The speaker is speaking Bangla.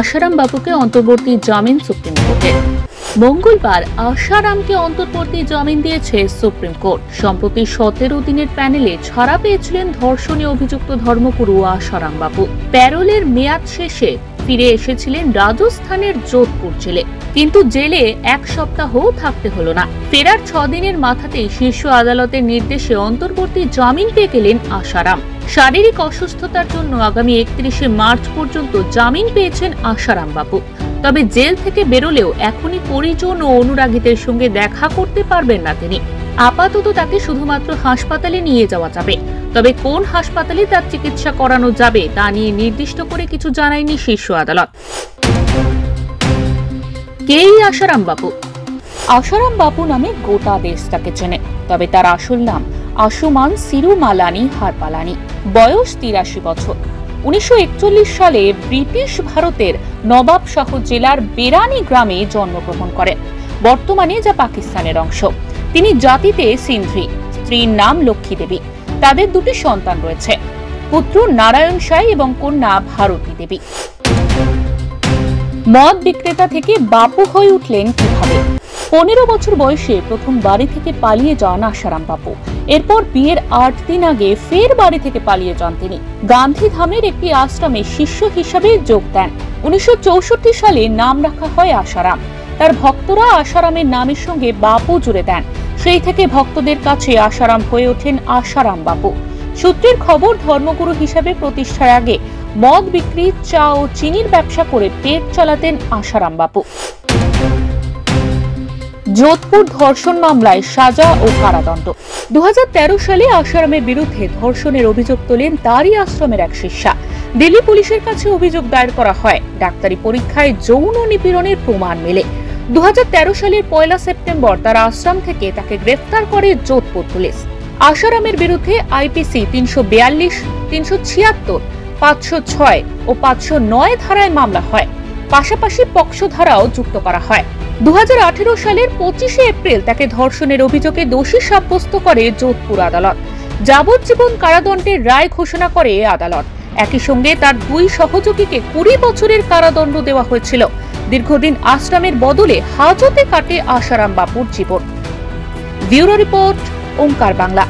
আশারাম বাপুকে অন্তর্বর্তী জামিন সুপ্রিম কোর্টে। মঙ্গলবার আশারামকে অন্তর্বর্তী জামিন দিয়েছে সুপ্রিম কোর্ট। সম্প্রতি 17 দিনের প্যানেলে ছাড়া পেয়েছিলেন ধর্ষণে অভিযুক্ত ধর্মগুরু আশারাম বাপু। প্যারোলের মেয়াদ শেষে ফিরে এসেছিলেন রাজস্থানের যোধপুর জেলে, কিন্তু জেলে এক সপ্তাহও থাকতে হলো না। ফেরার 6 দিনের মাথাতেই শীর্ষ আদালতের নির্দেশে অন্তর্বর্তী জামিন পেয়ে গেলেন আশারাম। শারীরিক অসুস্থতার জন্য আগামী 31শে মার্চ পর্যন্ত জামিন পেয়েছেন আশারাম বাপু। তবে জেল থেকে বেরোলেও এখনই পরিজন ও অনুরাগীদের সঙ্গে দেখা করতে পারবেন না তিনি। আপাতত তাকে শুধুমাত্র হাসপাতালে নিয়ে যাওয়া যাবে, তবে কোন হাসপাতালে তার চিকিৎসা করানো যাবে তা নিয়ে নির্দিষ্ট করে কিছু জানায়নি শীর্ষ আদালত। কে আশারাম বাপু? আশারাম বাপু নামে গোটা দেশ তাকে চেনে, তবে তার আসল নাম আশুমান সিরুমালানি হারপালানি। বয়স 83 বছর। 1941 সালে ব্রিটিশ ভারতের নবাবশাহ জেলার বেরানি গ্রামে জন্মগ্রহণ করেন, বর্তমানে যা পাকিস্তানের অংশ। তিনি জাতিতে সিন্ধি, স্ত্রীর নাম লক্ষ্মী দেবী। তাদের 2টি সন্তান রয়েছে, পুত্র নারায়ণ সাই এবং কন্যা ভারতী দেবী। মদ বিক্রেতা থেকে বাপু হয়ে উঠলেন কিভাবে? 15 বছর বয়সে প্রথম বাড়ি থেকে পালিয়ে যান আশারাম বাপু। এরপর বিয়ের 8 দিন আগে ফের বাড়ি থেকে পালিয়ে যান তিনি। গান্ধীধামের একটি আশ্রমে শিষ্য হিসাবে যোগ দেন। 1964 সালে নাম রাখা হয় আশারাম। তার ভক্তরা আশারামের নামের সঙ্গে বাপু জুড়ে দেন। সেই থেকে ভক্তদের কাছে আশারাম হয়ে ওঠেন আশারাম বাপু। সূত্রের খবর, ধর্মগুরু হিসাবে প্রতিষ্ঠার আগে মদ বিক্রি, চা ও চিনির ব্যবসা করে পেট চালাতেন আশারাম বাপু। যোধপুর ধর্ষণ মামলায় সাজা ও কারাদণ্ড। 2013 সালে আশারামের বিরুদ্ধে ধর্ষণের অভিযোগ তোলেন তারই আশ্রমের এক শিষ্যা। দিল্লি পুলিশের কাছে অভিযোগ দায়ের করা হয়। ডাক্তারি পরীক্ষায় যৌন নিপীড়নের প্রমাণ মেলে। 2013 সালের 1 সেপ্টেম্বর তার আশ্রম থেকে তাকে গ্রেফতার করে যোধপুর পুলিশ। আশারামের বিরুদ্ধে আইপিসি 342, 376, 506 ও 509 ধারায় মামলা হয়। পাশাপাশি পক্সো ধারাও যুক্ত করা হয়। 2018 সালের 25শে এপ্রিল তাকে ধর্ষণের অভিযোগে দোষী সাব্যস্ত করে যোধপুর আদালত। যাবজ্জীবন কারাদণ্ডের রায় ঘোষণা করে আদালত। একই সঙ্গে তার 2 সহযোগীকে 20 বছরের কারাদণ্ড দেওয়া হয়েছিল। দীর্ঘদিন আশ্রমের বদলে হাজতে কাটে আশারাম বাপুর জীবন। ব্যুরো রিপোর্ট, ওঙ্কার বাংলা।